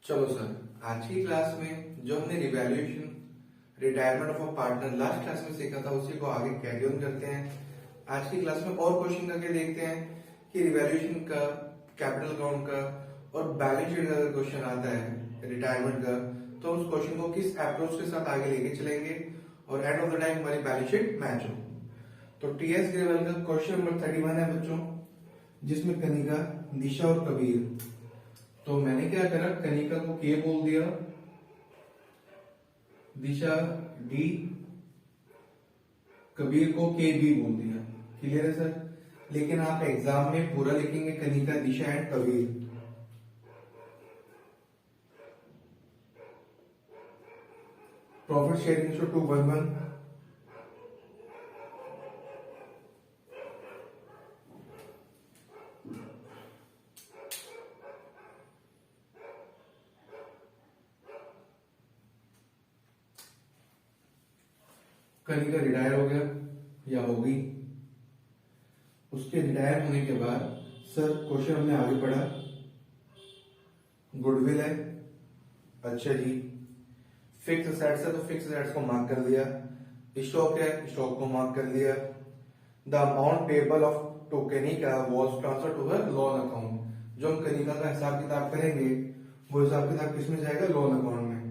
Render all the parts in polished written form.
चलो सर, आज की क्लास में जो हमने revaluation retirement of a partner last class में सीखा था उसी को आगे कैरी ऑन करते हैं। आज की क्लास में और क्वेश्चन करके देखते हैं कि रिवैल्यूएशन का, कैपिटल अकाउंट का और बैलेंस शीट का अगर क्वेश्चन आता है रिटायरमेंट का तो उस क्वेश्चन को किस अप्रोच के साथ आगे लेके चलेंगे और एंड ऑफ द टाइम हमारी बैलेंस शीट मैच हो। तो टीएस ग्रेवल का क्वेश्चन नंबर 31 है बच्चों, जिसमें कनिका, दिशा और कबीर। तो मैंने क्या करा, कनिका को के बोल दिया, दिशा डी, कबीर को के बी बोल दिया। क्लियर है सर? लेकिन आप एग्जाम में पूरा लिखेंगे Kanika, Disha and Kabir. Profit sharing ratio 2:1। Kanika retire हो गया या होगी, उसके रिटायर होने के बाद सर क्वेश्चन हमने आगे पढ़ा, गुडविल है, अच्छा जी, फिक्स एसेट्स है तो फिक्स एसेट्स को मार्क कर दिया, स्टॉक है, स्टॉक को मार्क कर दिया। The amount payable of to Kanika was transfer to her loan account. जो हम कनिका का हिसाब किताब करेंगे वो हिसाब किताब किसमें जाएगा, लोन अकाउंट में।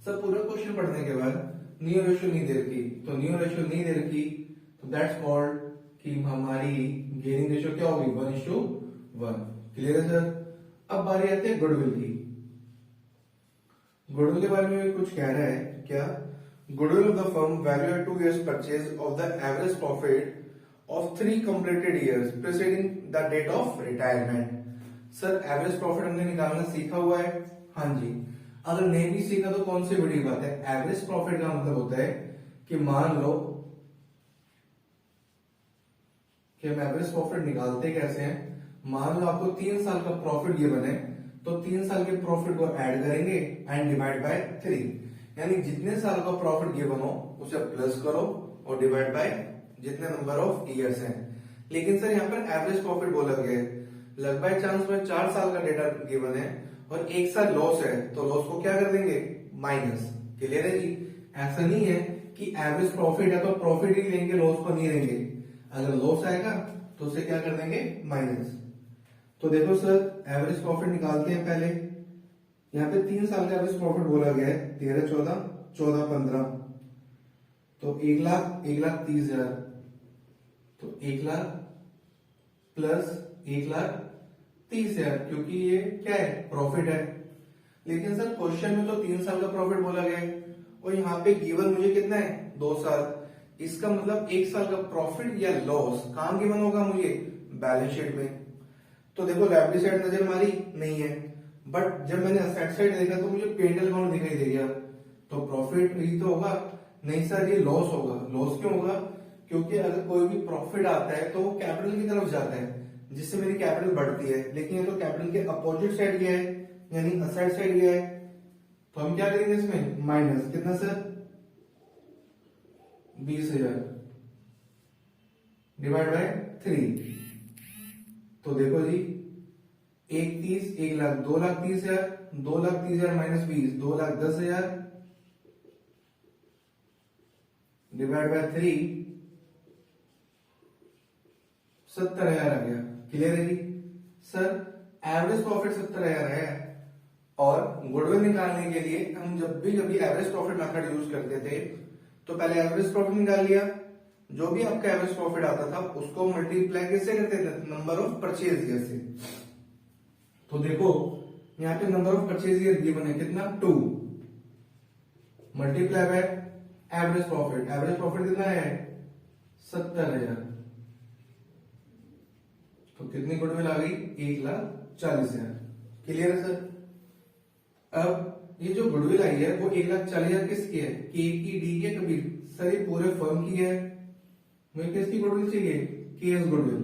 सर पूरा क्वेश्चन पढ़ने के बाद नियो रेशियो नहीं दे रखी, तो नियो रेशियो नहीं दे रखी तो दैट्स कॉल्ड कि हमारी गेयरिंग रेशियो क्या होगी, 1:1। क्लियर है सर? अब बारी आती है गुडविल की। गुडविल के बारे में भी कुछ कह रहा है क्या, goodwill of the firm value at 2 years purchase of the average profit of 3 completed years preceding the date of retirement. Sir average profit हमने निकालना सीखा हुआ है, हाँ जी। अगर नहीं भी सीखा तो कौन सी बड़ी बात है। एवरेज प्रॉफिट का मतलब होता है कि मान लो कि हम एवरेज प्रॉफिट निकालते कैसे हैं, मान लो आपको 3 साल का प्रॉफिट गिवन है तो 3 साल के प्रॉफिट को ऐड करेंगे एंड डिवाइड बाय 3, यानी जितने साल का प्रॉफिट गिवन हो उसे प्लस करो और डिवाइड बाय जितने नंबर ऑफ ईयर्स हैं। लेकिन सर यहाँ पर एवरेज प्रॉफिट बोला गया है, लग बाय चांस में 4 साल का डेटा गिवन है और 1 साल लॉस है तो लॉस को क्या कर देंगे, माइनस। क्लियर है जी? ऐसा नहीं है कि एवरेज प्रॉफिट है तो प्रॉफिट ही लेंगे, लॉस को नहीं लेंगे। अगर लॉस आएगा तो उसे क्या कर देंगे, माइनस। तो देखो सर एवरेज प्रॉफिट निकालते हैं पहले। यहाँ पे 3 साल का एवरेज प्रॉफिट बोला गया है, 13, 14, 14, 15। तो 1,30,000, तो 1 लाख प्लस 1,30,000, क्योंकि ये क्या है, प्रॉफिट है। लेकिन सर क्वेश्चन में तो 3 साल का प्रॉफिट बोला गया है और यहाँ पे गिवन मुझे कितना है, 2 साल। इसका मतलब 1 साल का प्रॉफिट या लॉस कहां गिवन होगा मुझे, बैलेंस शीट में। तो देखो लायबिलिटी साइड नजर मारी नहीं है, बट जब मैंने असेट साइड देखा तो मुझे पेंडल अकाउंट दिखाई दे गया, तो प्रॉफिट ही तो होगा। नहीं सर ये लॉस होगा। लॉस क्यों होगा, क्योंकि अगर कोई भी प्रॉफिट आता है तो वो कैपिटल की तरफ जाता है जिससे मेरी कैपिटल बढ़ती है, लेकिन ये तो कैपिटल के अपोजिट साइड गया है यानी असेट साइड गया है। तो हम क्या करेंगे इसमें, माइनस कितना सर, 20,000 डिवाइड बाय 3। तो देखो जी 1,30,000, 1 लाख, 2,30,000, 2,30,000 माइनस 20, 2,10,000 डिवाइड बाय 3, 70,000 आ गया। क्लियर है जी? सर एवरेज प्रॉफिट 70,000 है और गुडविल निकालने के लिए हम जब भी कभी एवरेज प्रॉफिट मेथड यूज करते थे तो पहले एवरेज प्रॉफिट निकाल लिया, जो भी आपका एवरेज प्रॉफिट आता था उसको मल्टीप्लाई कैसे करते थे, नंबर ऑफ परचेज ईयर से। तो देखो यहाँ पे number of purchase year given है कितना, 2 multiply by average profit. Average profit कितना है, 70,000। तो कितनी गुडविल आ गई, 1,40,000। क्लियर है सर? अब ये जो गुडविल आई है वो 1,40,000 किसकी है, के की, डी की, कबीर? सर ये पूरे फर्म की है। मुझे किसकी गुडविल चाहिए, केएस गुडविल।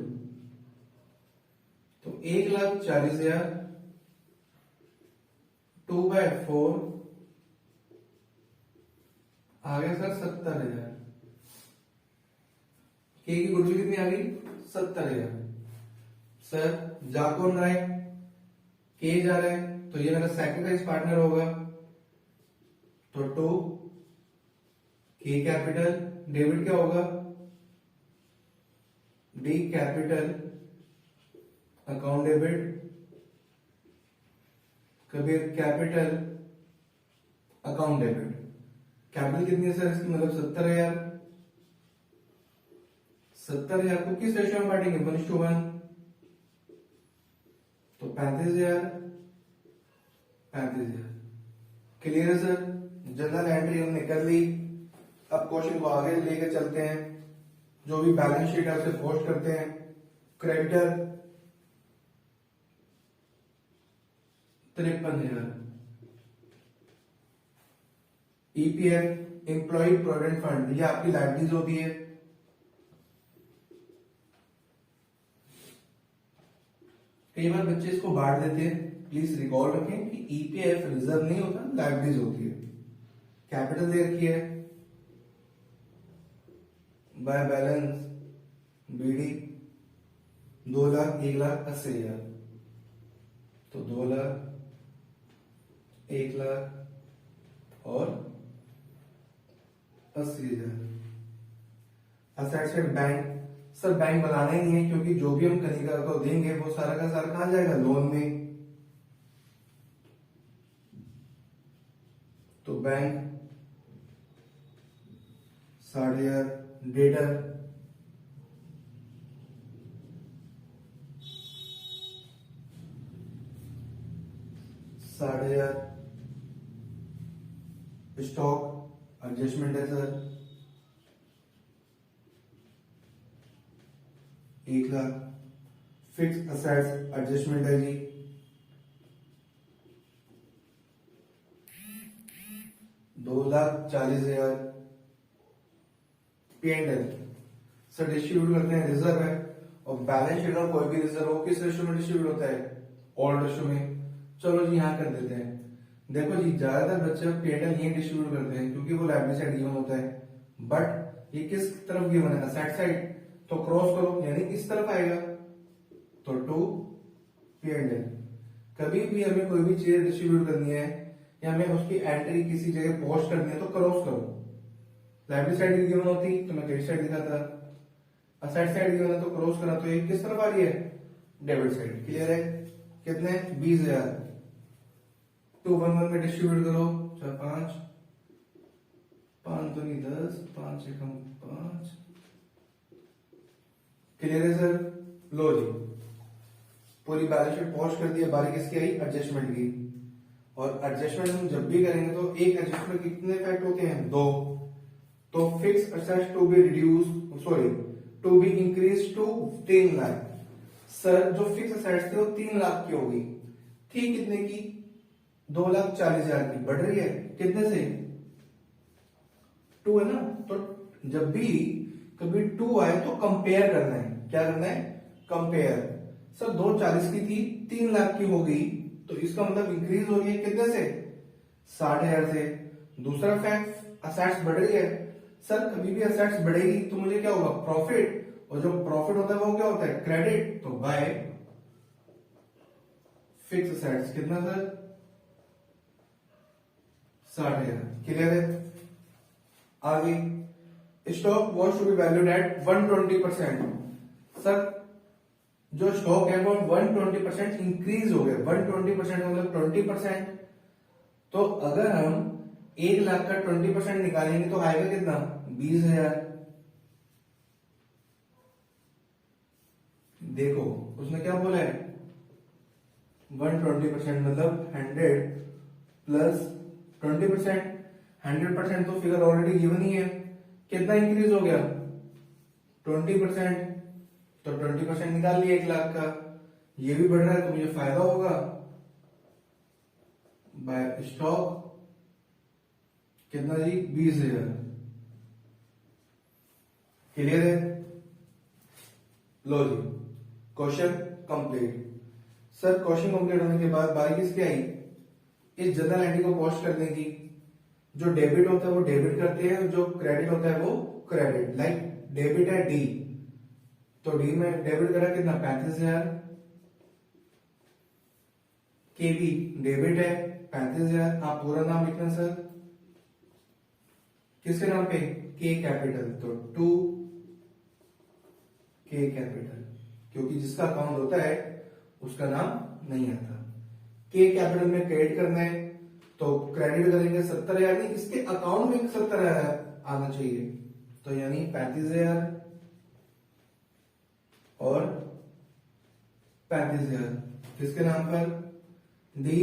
तो 1,40,000 2/4 आ गया सर 70,000। के की गुडविल कितनी आ गई, 70,000। सर जा कौन रहा है, के जा रहा है तो ये मेरा सैक्रिफाइस पार्टनर होगा। तो 2 के कैपिटल, डेबिट क्या होगा, D capital account debit, Kabir capital account debit. Capital कितनी है सर इसकी, मतलब 70,000। 70,000 को किस रेशियो में बांटेंगे, 1:1। तो 35,000, 35,000। क्लियर है सर। जनरल एंट्री हमने कर ली। अब क्वेश्चन को आगे लेके चलते हैं। जो भी बैलेंस शीट है उसे पोस्ट करते हैं। Creditor 53,000। EPF employ provident fund, ये आपकी लाइबिलिटीज होती है। कई बार बच्चे इसको बांट देते हैं, प्लीज रिकॉल रखें कि ईपीएफ रिजर्व नहीं होता, लाइबिलिटीज होती है। कैपिटल दे रखी है बाय बैलेंस बीडी 2 लाख 1,80,000। तो 2 लाख 1 लाख और 80,000। Asset side bank, sir bank बनाना ही नहीं है क्योंकि जो भी हम कनिका को देंगे वो सारा का सारा कहां जाएगा, लोन में। तो बैंक 60,000। डेटर 60,000। स्टॉक एडजस्टमेंट है sir 1 lakh. Fix assets adjustment है जी 2,40,000। P&L सर डिस्ट्रीब्यूट करते हैं, रिजर्व है। और बैलेंस शीट में कोई भी रिजर्व हो किस रेशियो में डिस्ट्रीब्यूट होता है, ऑल रेशियो में। चलो जी यहां कर देते हैं। देखो जी ज्यादातर बच्चे P&L यही डिस्ट्रीब्यूट करते हैं क्योंकि वो लायबिलिटी साइड गिवन होता है। बट ये किस तरफ गिवन है, असेट साइड। तो क्रॉस करो यानी इस तरफ आएगा। तो 2 P&L। कभी भी हमें कोई भी चीज डिस्ट्रीब्यूट करनी है या हमें उसकी एंट्री किसी जगह पोस्ट करनी है तो क्रॉस करो। लाइबिलिटी साइड गिवन होती तो मैं क्रेडिट साइड दिखाता, असेट साइड गिवन है तो क्रॉस करा। तो ये किस तरफ आ रही है, डेबिट साइड। क्लियर है। कितने, 20,000। 211 में डिस्ट्रीब्यूट करो, 4 5 5 तो नहीं 10, 5 से कम 5। क्लियर है सर। लो जी पूरी बैलेंस शीट पोस्ट कर दिया। बारी किसकी आई, एडजस्टमेंट की। और एडजस्टमेंट हम जब भी करेंगे तो एक एडजस्टमेंट कितने इफेक्ट होते हैं, 2। तो fix assets to be reduce, sorry to be increase to 3 lakh. Sir जो फिक्स असेट्स थे वो 3 लाख की होगी, थी कितने की, 2,40,000 की। बढ़ रही है कितने से, 2 है ना। तो जब भी कभी 2 आए तो कंपेयर करना है। क्या करना है, कंपेयर। सर 2,40 की थी, 3 लाख की हो गई, तो इसका मतलब इंक्रीज हो रही है कितने से, 60,000 से। दूसरा फैक्ट, असेट्स बढ़ रही है। सर कभी भी असेट्स बढ़ेगी तो मुझे क्या होगा, प्रॉफिट। और जो प्रॉफिट होता है वो क्या होता है, क्रेडिट। तो बाय फिक्स असेट्स कितना सर, 60,000। क्लियर है। आगे stock was to be valued at 120%। Sir जो स्टॉक है वो 120% इंक्रीज हो गया। 120% मतलब 20%। तो अगर हम 1 लाख का 20% निकालेंगे तो आएगा कितना, 20,000। देखो उसने क्या बोला है, 120% मतलब 100 प्लस 20%। 100% तो फिगर ऑलरेडी गिवन ही है। कितना इंक्रीज हो गया, 20%। तो 20% निकाल लिया 1 लाख का। ये भी बढ़ रहा है तो मुझे फायदा होगा बाय स्टॉक कितना जी, 20,000। क्लियर है। लो जी question complete. Sir question complete होने के बाद बारी किसकी आई, इस जनरल एंट्री को पोस्ट करने की। जो डेबिट होता है वो डेबिट करते हैं, जो क्रेडिट होता है वो क्रेडिट। लाइक डेबिट है डी, तो डी में डेबिट करा कितना, 35,000। केबी डेबिट है 35,000। आप पूरा नाम लिखना सर, किसके नाम पे, के कैपिटल, तो 2 के कैपिटल, क्योंकि जिसका अकाउंट होता है उसका नाम नहीं आता। के कैपिटल में क्रेडिट करना है तो क्रेडिट करेंगे 70,000, नहीं इसके अकाउंट में 70,000 आना चाहिए, तो यानी 35,000 और 35,000 किसके नाम पर, D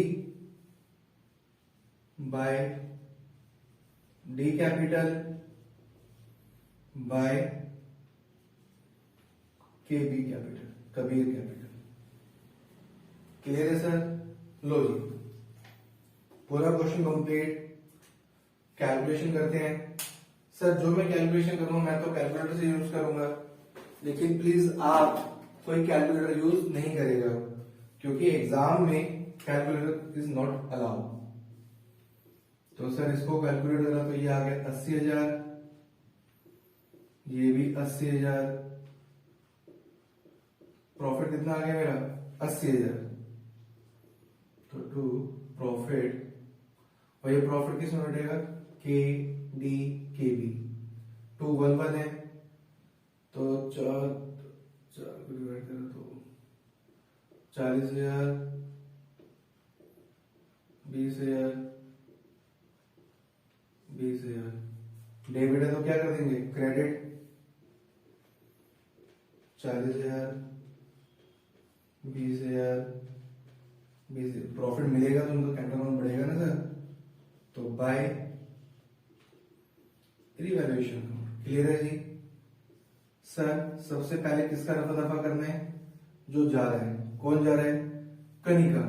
by D capital by K B capital, Kabir capital. Clear है सर? लो जी, पूरा क्वेश्चन कंप्लीट। कैलकुलेशन करते हैं। सर जो मैं कैलकुलेशन करूंगा मैं तो कैलकुलेटर से यूज करूंगा, लेकिन प्लीज आप कोई कैलकुलेटर यूज नहीं करेगा, क्योंकि एग्जाम में कैलकुलेटर इज नॉट अलाउड। तो सर इसको कैलकुलेट करा तो ये आ गया 80,000, ये भी 80,000, प्रॉफिट कितना आ गया मेरा 80,000। तो टू प्रॉफिट, और ये प्रॉफिट किस में बैठेगा, के डी के बी, 2 1 1 है तो 4 को डिवाइड करो तो 40,000, 20,000, 20,000। डेबिट है तो क्या कर देंगे, क्रेडिट 40,000, 20,000, 20,000। प्रॉफिट मिलेगा तो उनको कैपिटल अमाउंट बढ़ेगा ना सर, तो बाय रिवैल्यूएशन। क्लियर है जी? सर सबसे पहले किसका रफा दफा करना है, जो जा रहा है, कौन जा रहा है, कनिका,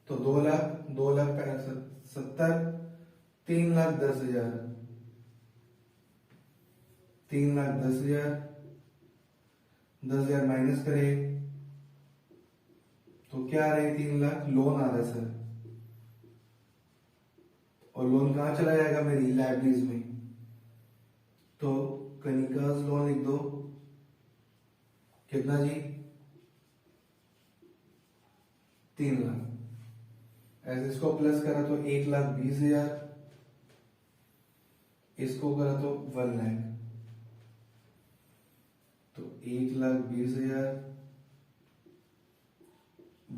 तो 2 लाख 2,70,000, 3,10,000, 3,10,000, 10,000 माइनस करे तो क्या आ रहा है, 3 लाख लोन आ रहा है सर, और लोन कहां चला जाएगा, मेरी लाइबिलिटीज में, तो कनिकाज लोन लिख दो, कितना जी, 3 लाख। ऐसे इसको प्लस करा तो 1,20,000, इसको करा तो 1 लाख, तो 1,20,000,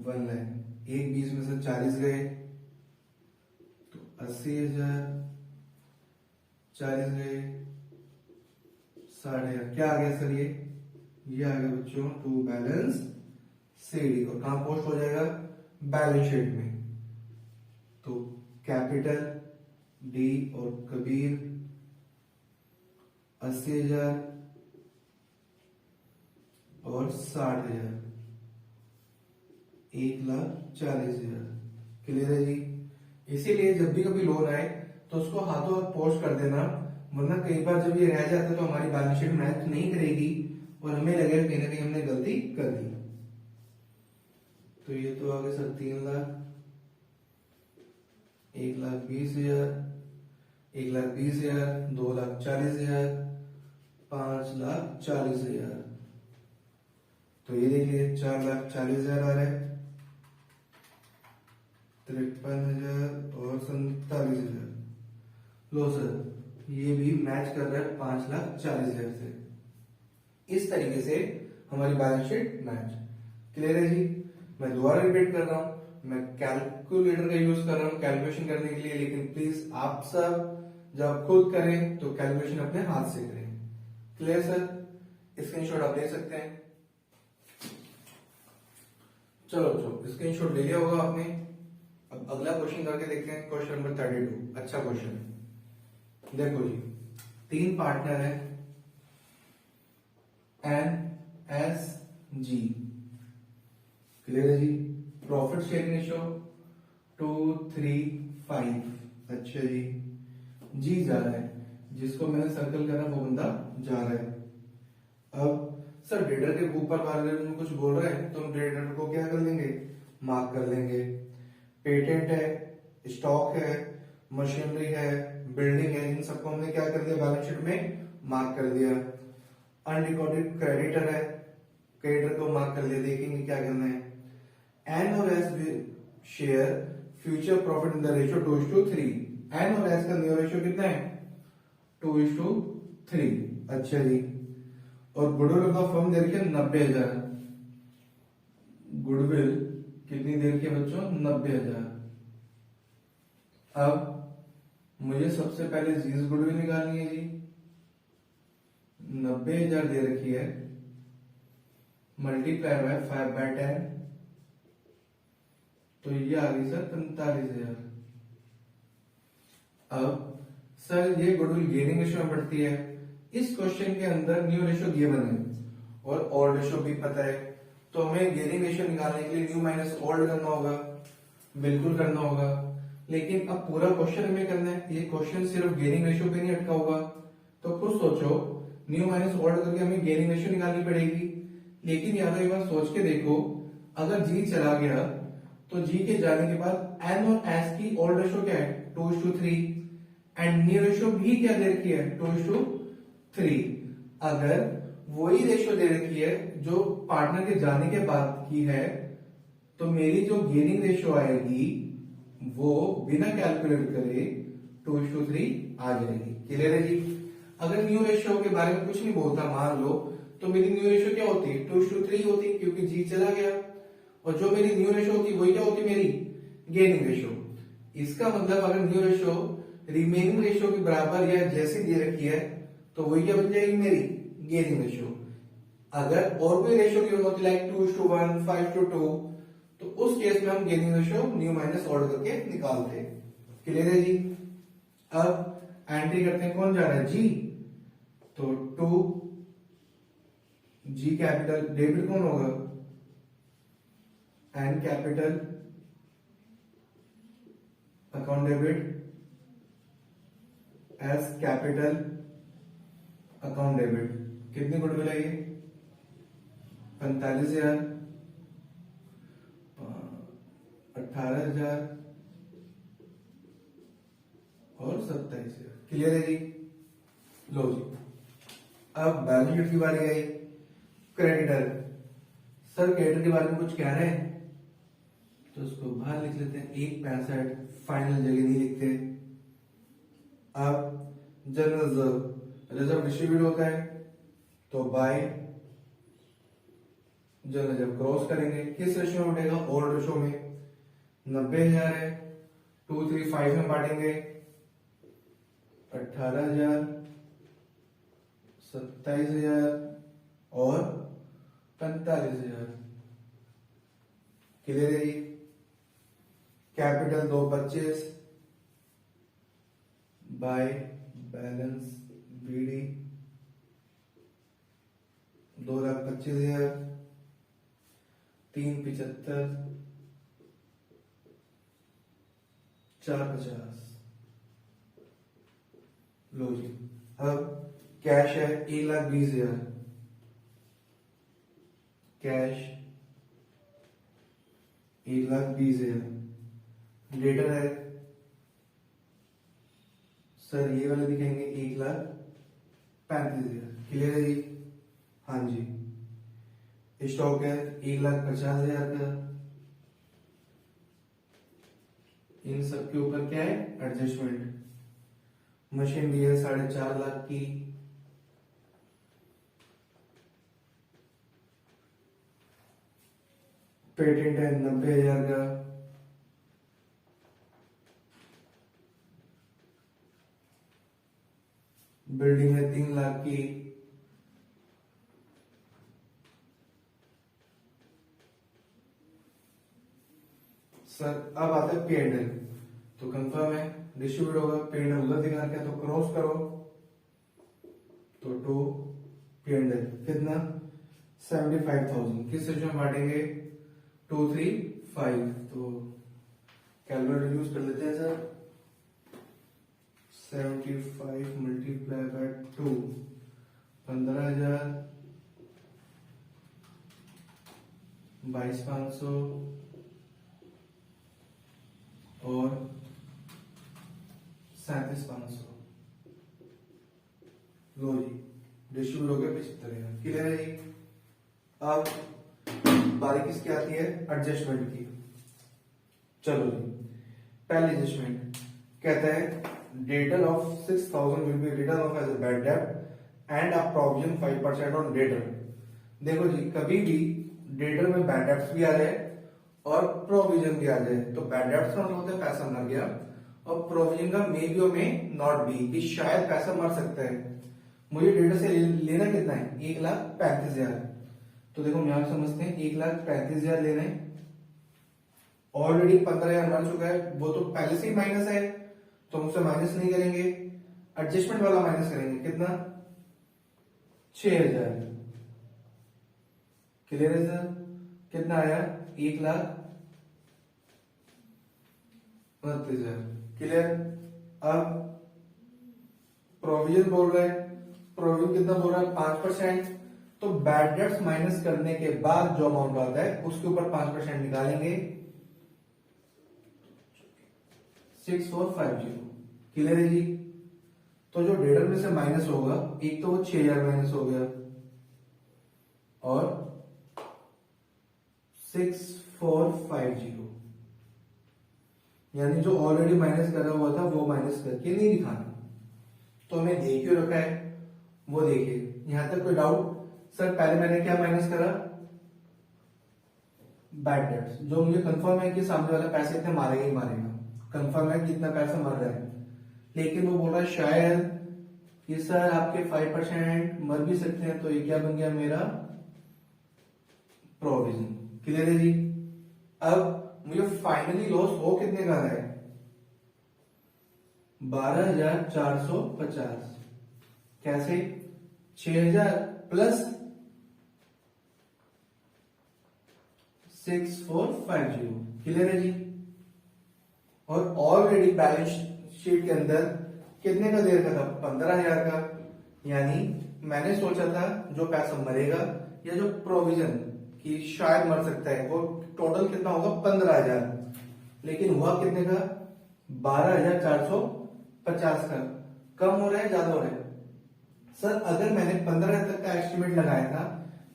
1 लाख, 1 20 में से 40 गए तो 80,000, 40 गए 60,000। क्या आ गया सर, ये आ गया बच्चों टू बैलेंस सीडी, और कहां पोस्ट हो जाएगा, बैलेंस शीट में। तो कैपिटल डी और कबीर 80,000 और 60,000, 1,40,000। क्लियर है जी? इसीलिए जब भी कभी लोन आए तो उसको हाथों हाथ पोस्ट कर देना, वरना कई बार जब ये रह जाता है तो हमारी बैलेंस शीट मैच नहीं करेगी और हमें लगेगा कहीं ना कहीं हमने गलती कर दी। तो ये तो आ गया सर 3 लाख, 1,20,000, 1,20,000, 2,40,000, 5,40,000। तो ये देख लीजिए 4,40,000 आ रहा है, 53,000 और 47,000। लो सर ये भी मैच कर रहा है 5,40,000 से। इस तरीके से हमारी बैलेंस शीट मैच। क्लियर है जी? मैं दोबारा रिपीट कर रहा हूं, मैं कैलकुलेटर का यूज कर रहा हूं कैलकुलेशन करने के लिए, लेकिन प्लीज आप सब जब खुद करें तो कैलकुलेशन अपने हाथ से करें। Clear sir? स्क्रीनशॉट आप ले सकते हैं। चलो स्क्रीनशॉट ले लिया होगा आपने। अब अगला क्वेश्चन करके देखते हैं, क्वेश्चन नंबर 32। अच्छा क्वेश्चन है, देखो जी, 3 पार्टनर है NSG। क्लियर है जी? Profit sharing ratio 2:3:5। अच्छा जी जा रहा है, जिसको मैंने सर्कल करा वो बंदा जा रहा है। अब सर डेटर के ऊपर वाले में कुछ बोल रहा है तो हम डेटर को क्या कर लेंगे, मार्क कर लेंगे। पेटेंट है, स्टॉक है, मशीनरी है, बिल्डिंग है, इन सबको हमने क्या कर दिया, बैलेंस शीट में मार्क कर दिया। अनरिकॉर्डेड क्रेडिटर है, क्रेडिटर को मार्क कर दिया। देखेंगे क्या करना है, एन और S share future profit in the ratio 2:3। N और एस का न्यू रेशियो कितना है? 2:3। अच्छा जी। और गुडविल ऑफ द फर्म दे रखी है 90,000। गुडविल कितनी देर की है बच्चों? 90,000। अब मुझे सबसे पहले जीज गुडविल निकालनी है जी। 90,000 दे रखी है, मल्टीप्लाई बाय 5/10, तो ये आ गई सर 45,000। अब सर ये गुडविल गेनिंग रेशियो में पड़ती है। इस क्वेश्चन के अंदर न्यू रेशियो गिवन है और ओल्ड रेशियो भी पता है, तो हमें गेनिंग रेशियो निकालने के लिए न्यू माइनस ओल्ड करना होगा, बिल्कुल करना होगा। लेकिन अब पूरा क्वेश्चन हमें करना है, ये क्वेश्चन सिर्फ गेनिंग रेशियो पे नहीं अटका होगा। तो खुद सोचो, न्यू माइनस ओल्ड करके हमें गेनिंग रेशियो निकालनी पड़ेगी। लेकिन याद एक बार सोच के देखो, अगर जी चला गया तो जी के जाने के बाद एन और एस की ओल्ड रेशियो क्या है? 2:3। एंड न्यू रेशियो भी क्या दे रखी है? 2:3। अगर वही रेशियो दे रखी है जो पार्टनर के जाने के बाद की है, तो मेरी जो गेनिंग रेशियो आएगी वो बिना कैलकुलेट करे 2:3 आ जाएगी। क्लियर है जी? अगर न्यू रेशियो के बारे में कुछ नहीं बोलता मान लो, तो मेरी न्यू रेशियो क्या होती? 2:3 होती, क्योंकि जी चला गया। और जो मेरी न्यू रेशियो होती वही क्या होती? मेरी गेनिंग रेशियो। इसका मतलब अगर न्यू रेशियो रिमेनिंग रेशियो के बराबर या जैसी दे रखी है, तो वही क्या बन जाएगी? मेरी गेनिंग रेशियो। अगर और कोई रेशियो की होती लाइक 2:1, 5:2, तो उस केस में हम gaining ratio new minus old करके निकालते हैं। क्लियर है जी? अब एंट्री करते हैं, कौन जा रहा है? जी। तो 2 जी कैपिटल, डेबिट कौन होगा? N capital, account debit, S capital, account debit. कितनी गुडविल है ये? 45,000, 18,000 और 27,000। क्लियर है जी? लो जी, अब बैलेंस शीट की बारी आई। क्रेडिटर, सर क्रेडिटर के बारे में कुछ कह रहे हैं तो उसको बाहर लिख लेते हैं। 1.65 फाइनल जगह नहीं लिखते। अब जनरल रिजर्व डिस्ट्रीब्यूट होता है, तो बाय जनरल जब क्रॉस करेंगे किस रेशियो में उठेगा? ओल्ड रेशियो में। 90,000 है, 235 में बांटेंगे, 18,000, 27,000 और 45,000। क्लियर है? Capital 225 by balance BD 2,25,000, 375, 450। लो जी, अब कैश है 1,20,000, कैश 1,20,000। डेटर है सर ये वाले दिखेंगे 1,35,000। क्लियर है जी? हाँ जी। स्टॉक है 1,50,000 का। इन सब के ऊपर क्या है? एडजस्टमेंट। मशीनरी है 4.5 लाख की। पेटेंट है 90,000 का। बिल्डिंग है 3 लाख की। सर अब आता है P&L, तो कंफर्म है डिस्ट्रीब्यूट होगा। P&L उधर दिखा रखा है तो क्रॉस करो, तो 2 P&L कितना? 75,000। किस रेशियो में बांटेंगे? 2:3:5। तो कैलकुलेटर यूज कर लेते हैं सर। 75 मल्टीप्लाई बाय 2, 15,000, 22,500 और 37,500। लो जी, डिस्ट्रीब्यूट हो गया 75,000। क्लियर है जी? अब बारी किसकी आती है? एडजस्टमेंट की। चलो जी, पहली एडजस्टमेंट कहता है debtor of 6,000 will be written off as a bad debt and a provision 5% on debtor. देखो जी, कभी भी डेटर में बैड डेट्स भी आ जाए और प्रोविजन भी आ जाए, तो बैड डेट्स का मतलब होता है पैसा मर गया, और प्रोविजन का मे बी और मे नॉट बी, कि शायद पैसा मर सकता है। मुझे डेटर से लेना कितना है, 1,35,000। तो देखो हम यहां समझते हैं 1,35,000 लेना है। ऑलरेडी 15,000 मर चुका है, वो तो पहले से ही माइनस है, तो हम उसे माइनस नहीं करेंगे, एडजस्टमेंट वाला माइनस करेंगे। कितना, 6,000। क्लियर है सर? कितना आया, 1,29,000। क्लियर। अब प्रोविजन बोल रहा है, प्रोविजन कितना बोल रहा है, 5%। तो बैड डेट्स माइनस करने के बाद जो अमाउंट आता है उसके ऊपर 5% निकालेंगे, 6,450। क्लियर है जी? तो जो डेटर में से माइनस होगा, एक तो वो 6,000 माइनस हो गया, और 6,450, यानी जो ऑलरेडी माइनस करा हुआ था वो माइनस करके नहीं दिखाना। तो हमें दे क्यों रखा है वो देखिए। यहां तक कोई डाउट? सर पहले मैंने क्या माइनस करा, बैड डेट्स, जो मुझे कंफर्म है कि सामने वाला पैसे इतने मारेगा ही मारेगा, कंफर्म है कि इतना पैसा मर रहा है। लेकिन वो बोल रहा है शायद कि सर आपके 5% मर भी सकते हैं, तो ये क्या बन गया मेरा, प्रोविजन। क्लियर है जी? अब मुझे फाइनली लॉस हो कितने का है, 12,450। कैसे, 6,000 प्लस 6,450। क्लियर है जी? और ऑलरेडी बैलेंस शीट के अंदर कितने का दे रखा था, 15,000 का। यानी मैंने सोचा था जो पैसा मरेगा या जो प्रोविजन कि शायद मर सकता है, वो टोटल कितना होगा, 15,000। लेकिन हुआ कितने का, 12,450 का। कम हो रहा है, ज्यादा हो रहा है? सर अगर मैंने 15,000 तक का एस्टिमेट लगाया था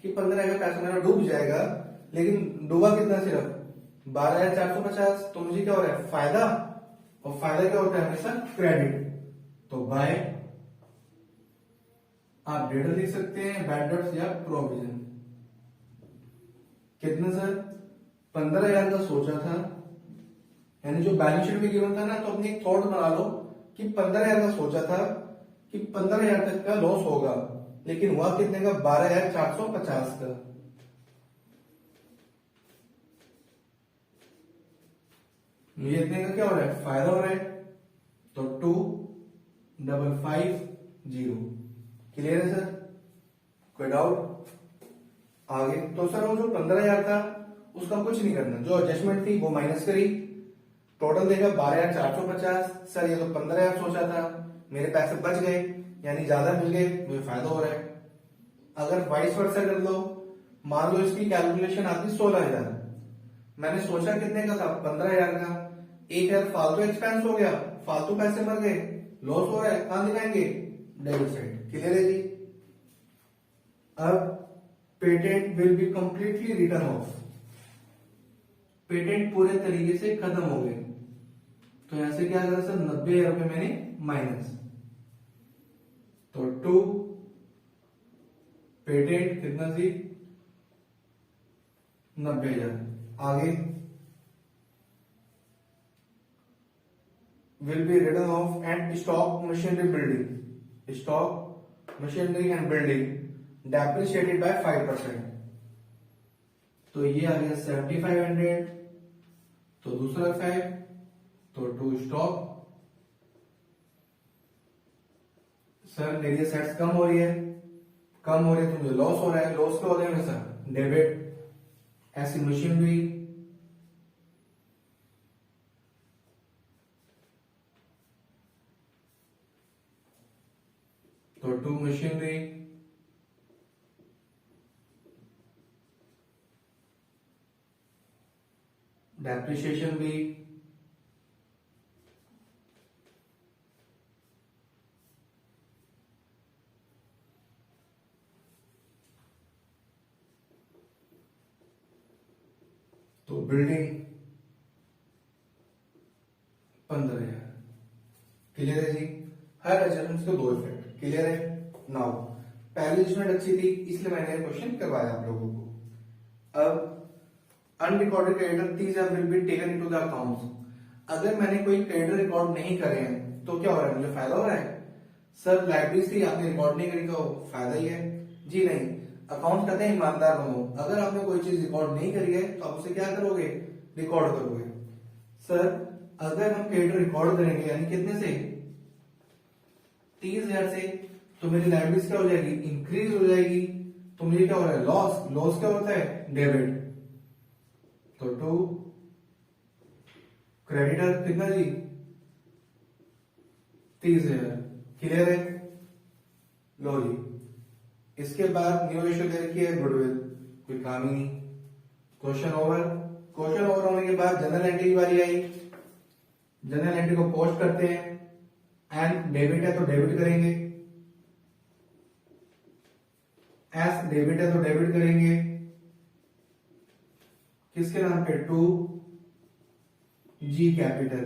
कि 15,000 का पैसा मेरा डूब जाएगा, लेकिन डूबा कितना, सिर्फ 12,450, तो मुझे क्या हो रहा है, फायदा। और फायदा क्या होता है, हमेशा क्रेडिट। तो बाय, आप डेटर लिख सकते हैं, बैड डेट्स या प्रोविजन। कितना सर, 15,000 का सोचा था, यानी जो बैलेंस शीट में गिवन था ना, तो अपनी एक थॉट बना लो कि 15,000 का सोचा था कि 15,000 तक का लॉस होगा, लेकिन हुआ कितने का, 12,450 का। मुझे इतने का क्या हो रहा है, फायदा हो रहा है। तो 2,550। क्लियर है सर? कोई डाउट? आगे तो सर वो जो 15,000 था उसका कुछ नहीं करना, जो एडजस्टमेंट थी वो माइनस करी, टोटल देगा 12,450। सर ये तो 15,000 सोचा था, मेरे पैसे बच गए, यानी ज्यादा मिल गए, मुझे फायदा हो रहा है। अगर वाइस वर्सा कर लो, मान लो इसकी कैलकुलेशन आती 16,000, मैंने सोचा कितने का था, 15,000 का, 1,000 फालतू एक्सपेंस हो गया, फालतू पैसे मर गए, लॉस हो रहा है, कहां दिखाएंगे, डेबिट साइड। क्लियर है जी? अब patent will be completely return of, patent पूरे तरीके से खत्म हो गए, तो यहां से क्या करा सर, 90,000 रुपए मैंने माइनस, तो 2 पेटेंट कितना थी, 90,000। आगे will be written off and stock machinery building, stock machinery and building depreciated by 5%। तो ये आ गया 7,500, तो दूसरा फैक्ट, तो 2 स्टॉक। सर मेरी सेट्स कम हो रही है, कम हो रही है तो मुझे लॉस हो रहा है, लॉस क्या हो रहा है सर, डेबिट। ऐसी मशीनरी, तो 2 मशीनरी, डेप्रिसिएशन भी, तो बिल्डिंग, 15,000। क्लियर है जी। हर एडजस्टमेंट के दो इफेक्ट। क्लियर है। नाउ पहली एडजस्टमेंट अच्छी थी इसलिए मैंने क्वेश्चन करवाया आप लोगों को। अब unrecorded creditor 30,000 will be taken into the accounts. अगर मैंने कोई क्रेडिटर रिकॉर्ड नहीं करे हैं तो क्या हो रहा है, मुझे फायदा हो रहा है? सर लाइबिलिटी थी आपने रिकॉर्ड नहीं करी तो फायदा ही है जी नहीं। अकाउंट कहते हैं ईमानदार बनो। अगर आपने कोई चीज रिकॉर्ड नहीं करी है तो आप उसे क्या करोगे, रिकॉर्ड करोगे। सर अगर हम क्रेडिटर रिकॉर्ड करेंगे यानी कितने से, 30,000 से, तो मेरी लाइबिलिटी क्या हो जाएगी, इंक्रीज हो जाएगी। तो मुझे क्या हो रहा है, लॉस। लॉस क्या होता है, डेबिट। तो टू क्रेडिटर कितना जी, 30,000। क्लियर है। लो जी, इसके बाद न्यू इश्यू दे रखी है गुडविल, कोई काम ही नहीं। Question over. क्वेश्चन ओवर होने के बाद जनरल एंट्री की बारी आई। जनरल एंट्री को पोस्ट करते हैं एंड डेबिट है तो डेबिट करेंगे, एस डेबिट है तो डेबिट करेंगे। किसके नाम पे, to G capital.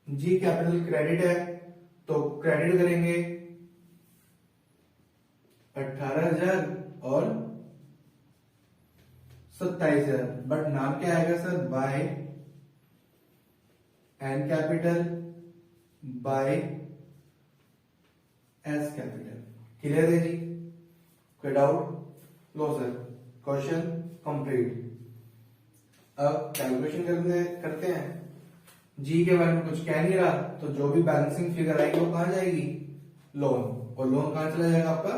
G capital credit है तो क्रेडिट करेंगे 18,000 और 27,000। बट नाम क्या आएगा sir, by N capital by S capital. Clear है जी, कोई डाउट? लो सर, क्वेश्चन कंप्लीट। अब कैलकुलेशन करते हैं। जी के बारे में कुछ कह नहीं रहा तो जो भी बैलेंसिंग फिगर आएगी वो कहां जाएगी, लोन। और लोन कहां चला जाएगा आपका,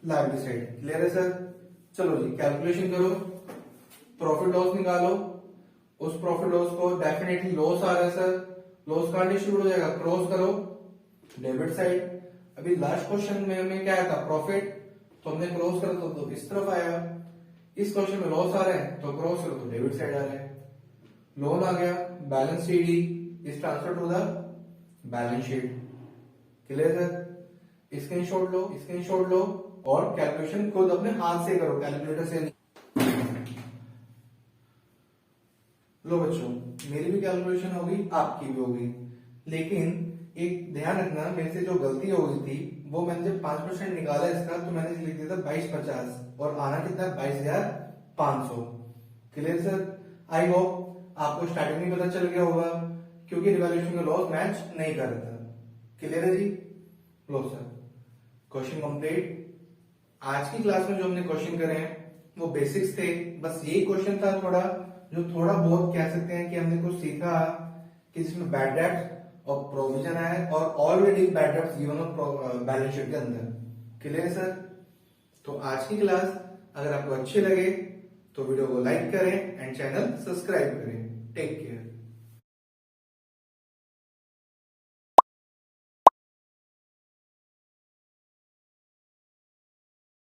लायबिलिटी साइड। क्लियर है सर। चलो जी कैलकुलेशन करो, प्रॉफिट लॉस निकालो। उस प्रॉफिट लॉस को डेफिनेटली लॉस आ रहा है सर, लॉस कहां डिस्ट्रीब्यूट हो जाएगा, क्रॉस करो डेबिट साइड। अभी लास्ट क्वेश्चन में हमें क्या आया था, प्रॉफिट, तो हमने क्रॉस करा तो इस तरफ आया। इस क्वेश्चन में लॉस आ रहा है तो क्रॉस करो तो डेबिट साइड आ रहा है। लोन आ गया, balance sheet is transfer to the balance sheet. Clear sir. Screenshot लो और कैलकुलेशन खुद अपने हाथ से करो, कैलकुलेटर से नहीं। लो बच्चों, मेरी भी कैलकुलेशन होगी, आपकी भी होगी, लेकिन एक ध्यान रखना, मेरे से जो गलती हो गई थी वो मैंने जब 5% निकाला इसका तो मैंने लिख दिया था 2250 और आना कितना, 22,500। Clear sir. आई होप आपको स्टार्टिंग में पता चल गया होगा क्योंकि रिवैल्यूएशन का लॉस मैच नहीं कर रहा था। क्लियर है जी। लो सर, क्वेश्चन कंप्लीट। आज की क्लास में जो हमने क्वेश्चन करे हैं वो बेसिक्स थे, बस यही क्वेश्चन था थोड़ा जो थोड़ा बहुत कह सकते हैं कि हमने कुछ सीखा कि जिसमें बैड डेट और प्रोविजन है और already bad debts given of balance sheet के अंदर। क्लियर है सर। तो आज की क्लास अगर आपको अच्छी लगे तो वीडियो को लाइक करें एंड चैनल सब्सक्राइब करें। Take care.